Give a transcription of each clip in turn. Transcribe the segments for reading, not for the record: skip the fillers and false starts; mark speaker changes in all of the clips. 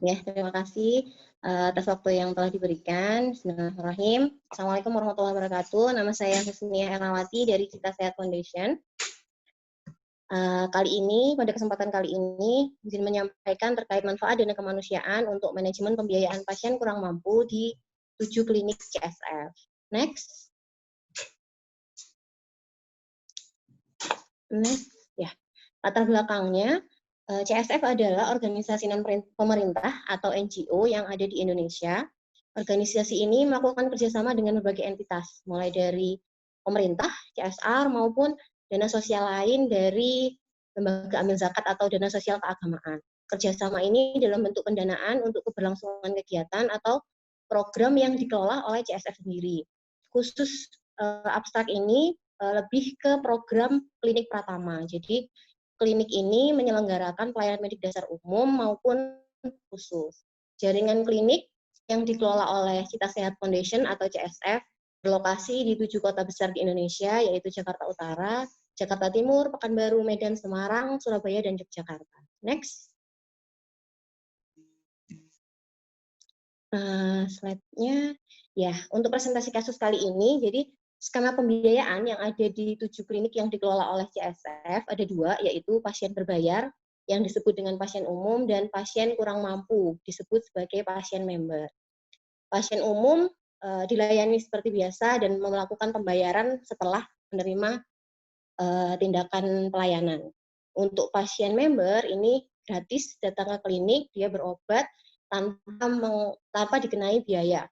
Speaker 1: Ya, terima kasih atas waktu yang telah diberikan. Bismillahirrahmanirrahim. Assalamualaikum warahmatullahi wabarakatuh. Nama saya Husnia Ernawati dari Cita Sehat Foundation. Pada kesempatan kali ini, izin menyampaikan terkait manfaat dana kemanusiaan untuk manajemen pembiayaan pasien kurang mampu di 7 klinik CSF. Next. Ya. Latar belakangnya, CSF adalah organisasi non-pemerintah atau NGO yang ada di Indonesia. Organisasi ini melakukan kerjasama dengan berbagai entitas, mulai dari pemerintah, CSR, maupun dana sosial lain dari lembaga amil zakat atau dana sosial keagamaan. Kerjasama ini dalam bentuk pendanaan untuk keberlangsungan kegiatan atau program yang dikelola oleh CSF sendiri. Khusus abstrak ini lebih ke program klinik Pratama. Jadi klinik ini menyelenggarakan pelayanan medik dasar umum maupun khusus. Jaringan klinik yang dikelola oleh Cita Sehat Foundation atau CSF berlokasi di 7 kota besar di Indonesia, yaitu Jakarta Utara, Jakarta Timur, Pekanbaru, Medan, Semarang, Surabaya, dan Yogyakarta. Next. Slide-nya. Ya, untuk presentasi kasus kali ini, jadi skema pembiayaan yang ada di 7 klinik yang dikelola oleh CSF ada 2, yaitu pasien berbayar yang disebut dengan pasien umum dan pasien kurang mampu disebut sebagai pasien member. Pasien umum dilayani seperti biasa dan melakukan pembayaran setelah menerima tindakan pelayanan. Untuk pasien member ini gratis datang ke klinik, dia berobat tanpa dikenai biaya.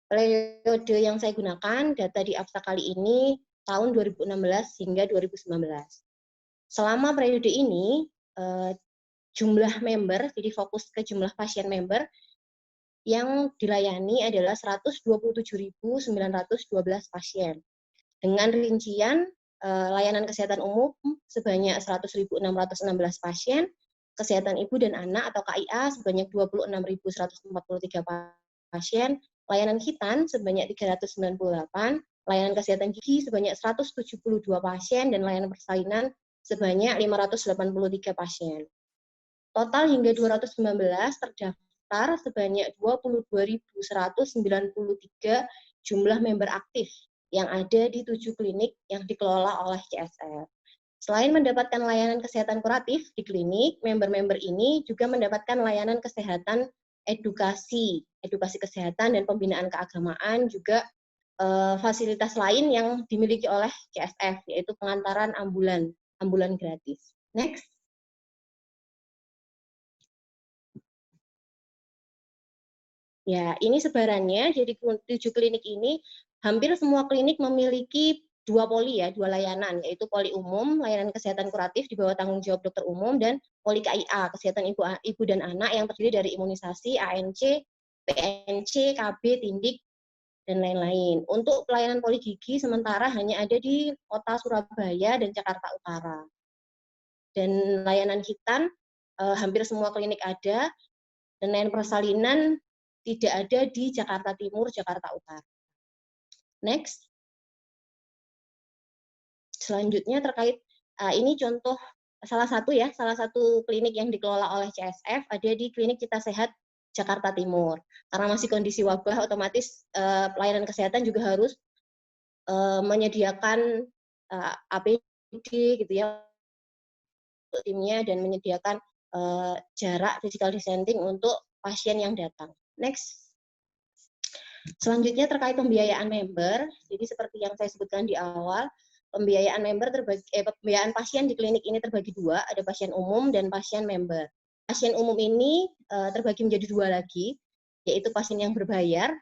Speaker 1: Periode yang saya gunakan, data di abstrak kali ini, tahun 2016 hingga 2019. Selama periode ini, jumlah member, jadi fokus ke jumlah pasien member, yang dilayani adalah 127.912 pasien. Dengan rincian, layanan kesehatan umum sebanyak 100.616 pasien, kesehatan ibu dan anak atau KIA sebanyak 26.143 pasien, layanan khitan sebanyak 398, layanan kesehatan gigi sebanyak 172 pasien, dan layanan persalinan sebanyak 583 pasien. Total hingga 2019 terdaftar sebanyak 22.193 jumlah member aktif yang ada di 7 klinik yang dikelola oleh CSF. Selain mendapatkan layanan kesehatan kuratif di klinik, member-member ini juga mendapatkan layanan kesehatan edukasi kesehatan dan pembinaan keagamaan, juga fasilitas lain yang dimiliki oleh CSF, yaitu pengantaran ambulan gratis. Next. Ya, ini sebarannya. Jadi 7 klinik ini, hampir semua klinik memiliki 2 poli ya, 2 layanan, yaitu poli umum, layanan kesehatan kuratif di bawah tanggung jawab dokter umum, dan poli KIA, kesehatan ibu dan anak yang terdiri dari imunisasi, ANC, PNC, KB, tindik, dan lain-lain. Untuk pelayanan poli gigi sementara hanya ada di kota Surabaya dan Jakarta Utara. Dan layanan khitan hampir semua klinik ada, dan layanan persalinan tidak ada di Jakarta Timur, Jakarta Utara. Next. Selanjutnya terkait ini contoh salah satu klinik yang dikelola oleh CSF ada di klinik Cita Sehat Jakarta Timur. Karena masih kondisi wabah, otomatis pelayanan kesehatan juga harus menyediakan APD gitu ya untuk timnya, dan menyediakan jarak physical distancing untuk pasien yang datang. Next. Selanjutnya terkait pembiayaan member, jadi seperti yang saya sebutkan di awal, pembiayaan pembiayaan pasien di klinik ini terbagi 2, ada pasien umum dan pasien member. Pasien umum ini terbagi menjadi 2 lagi, yaitu pasien yang berbayar,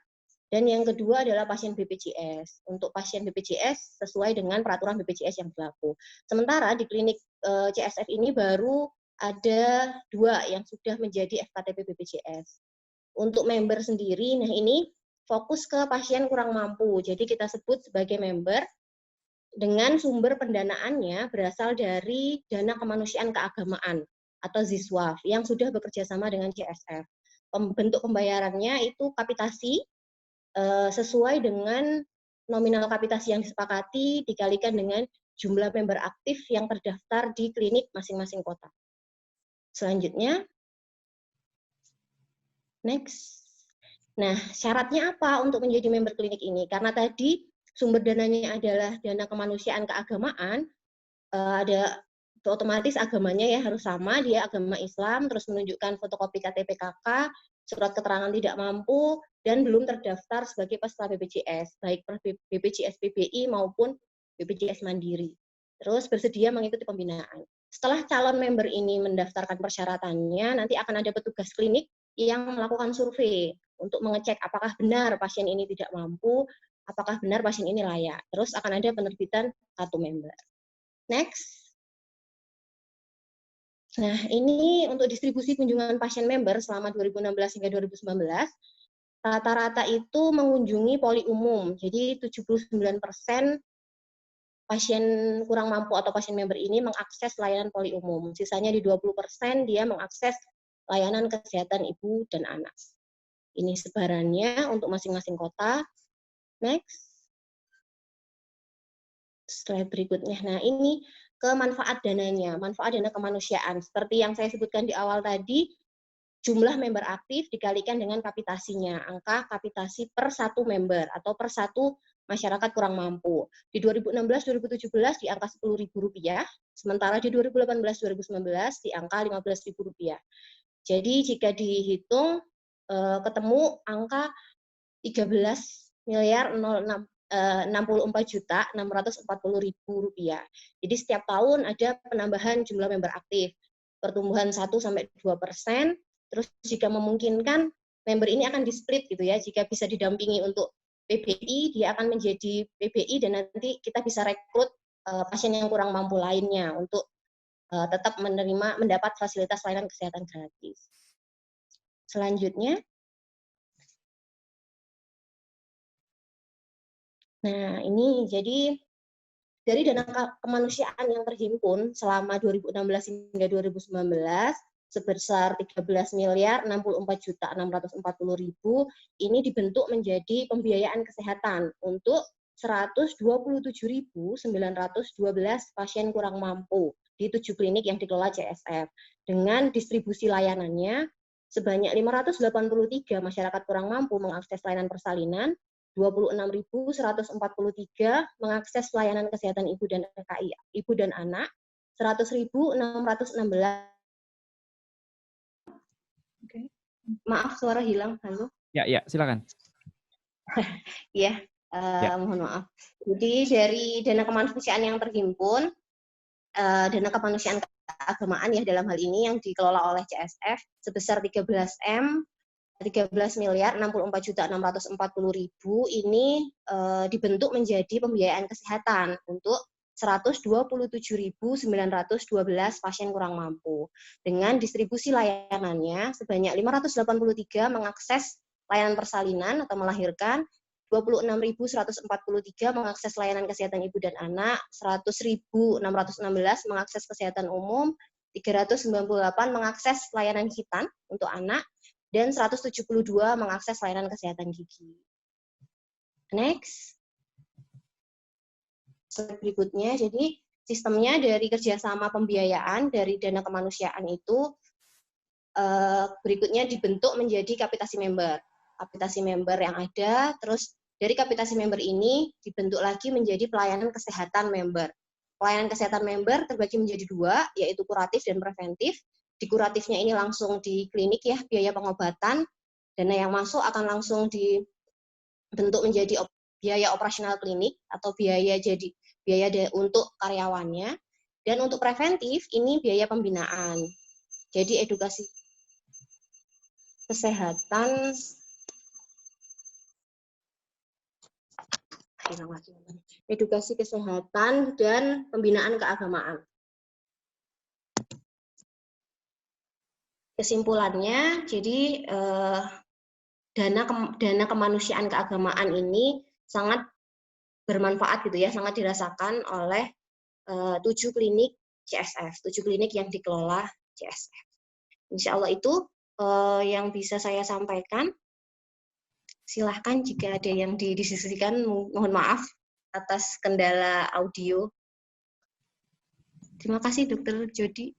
Speaker 1: dan yang kedua adalah pasien BPJS. Untuk pasien BPJS sesuai dengan peraturan BPJS yang berlaku. Sementara di klinik CSF ini baru ada 2 yang sudah menjadi FKTP BPJS. Untuk member sendiri, nah ini fokus ke pasien kurang mampu. Jadi kita sebut sebagai member dengan sumber pendanaannya berasal dari dana kemanusiaan keagamaan atau ZISWAF yang sudah bekerja sama dengan CSF. Bentuk pembayarannya itu kapitasi sesuai dengan nominal kapitasi yang disepakati dikalikan dengan jumlah member aktif yang terdaftar di klinik masing-masing kota. Selanjutnya, Next. Nah, syaratnya apa untuk menjadi member klinik ini? Karena tadi sumber dananya adalah dana kemanusiaan keagamaan, ada otomatis agamanya ya harus sama, dia agama Islam, terus menunjukkan fotokopi KTP KK, surat keterangan tidak mampu, dan belum terdaftar sebagai peserta BPJS, baik BPJS PBI maupun BPJS Mandiri. Terus bersedia mengikuti pembinaan. Setelah calon member ini mendaftarkan persyaratannya, nanti akan ada petugas klinik yang melakukan survei untuk mengecek apakah benar pasien ini tidak mampu, apakah benar pasien ini layak. Terus akan ada penerbitan kartu member. Next. Nah, ini untuk distribusi kunjungan pasien member selama 2016 hingga 2019, rata-rata itu mengunjungi poli umum. Jadi 79% pasien kurang mampu atau pasien member ini mengakses layanan poli umum. Sisanya di 20% dia mengakses layanan kesehatan ibu dan anak. Ini sebarannya untuk masing-masing kota. Next. Slide berikutnya. Nah, ini ke manfaat dananya, manfaat dana kemanusiaan. Seperti yang saya sebutkan di awal tadi, jumlah member aktif dikalikan dengan kapitasinya, angka kapitasi per satu member atau per satu masyarakat kurang mampu. Di 2016-2017 di angka Rp10.000, sementara di 2018-2019 di angka Rp15.000. Jadi jika dihitung ketemu angka 13.064.640.000 rupiah. Jadi setiap tahun ada penambahan jumlah member aktif, pertumbuhan 1-2%. Terus jika memungkinkan member ini akan di-split gitu ya. Jika bisa didampingi untuk PBI, dia akan menjadi PBI dan nanti kita bisa rekrut pasien yang kurang mampu lainnya untuk tetap mendapat fasilitas layanan kesehatan gratis. Selanjutnya. Nah, ini jadi dari dana kemanusiaan yang terhimpun selama 2016 hingga 2019 sebesar 13.064.640.000 ini dibentuk menjadi pembiayaan kesehatan untuk 127.912 pasien kurang mampu di 7 klinik yang dikelola CSF. Dengan distribusi layanannya, sebanyak 583 masyarakat kurang mampu mengakses layanan persalinan, 26.143 mengakses layanan kesehatan ibu dan anak, 100.616. Okay. Maaf, suara hilang. Halo.
Speaker 2: Ya, silakan.
Speaker 1: Ya, mohon maaf. Jadi dari dana kemanusiaan yang terhimpun, dana kemanusiaan keagamaan ya dalam hal ini yang dikelola oleh CSF sebesar 13.064.640.000 ini dibentuk menjadi pembiayaan kesehatan untuk 127.912 pasien kurang mampu. Dengan distribusi layanannya, sebanyak 583 mengakses layanan persalinan atau melahirkan, 26.143 mengakses layanan kesehatan ibu dan anak, 100.616 mengakses kesehatan umum, 398 mengakses layanan hitan untuk anak, dan 172 mengakses layanan kesehatan gigi. Next. Slide berikutnya, jadi sistemnya dari kerjasama pembiayaan dari dana kemanusiaan itu berikutnya dibentuk menjadi kapitasi member. Kapitasi member yang ada, terus dari kapitasi member ini dibentuk lagi menjadi pelayanan kesehatan member. Pelayanan kesehatan member terbagi menjadi dua, yaitu kuratif dan preventif. Di kuratifnya ini langsung di klinik ya, biaya pengobatan, dana yang masuk akan langsung dibentuk menjadi biaya operasional klinik atau biaya untuk karyawannya. Dan untuk preventif ini biaya pembinaan. Jadi edukasi kesehatan dan pembinaan keagamaan. Kesimpulannya, jadi dana kemanusiaan keagamaan ini sangat bermanfaat gitu ya, sangat dirasakan oleh 7 klinik CSF, 7 klinik yang dikelola CSF. Insya Allah itu yang bisa saya sampaikan. Silahkan jika ada yang didiskusikan, mohon maaf atas kendala audio. Terima kasih, Dr. Jody.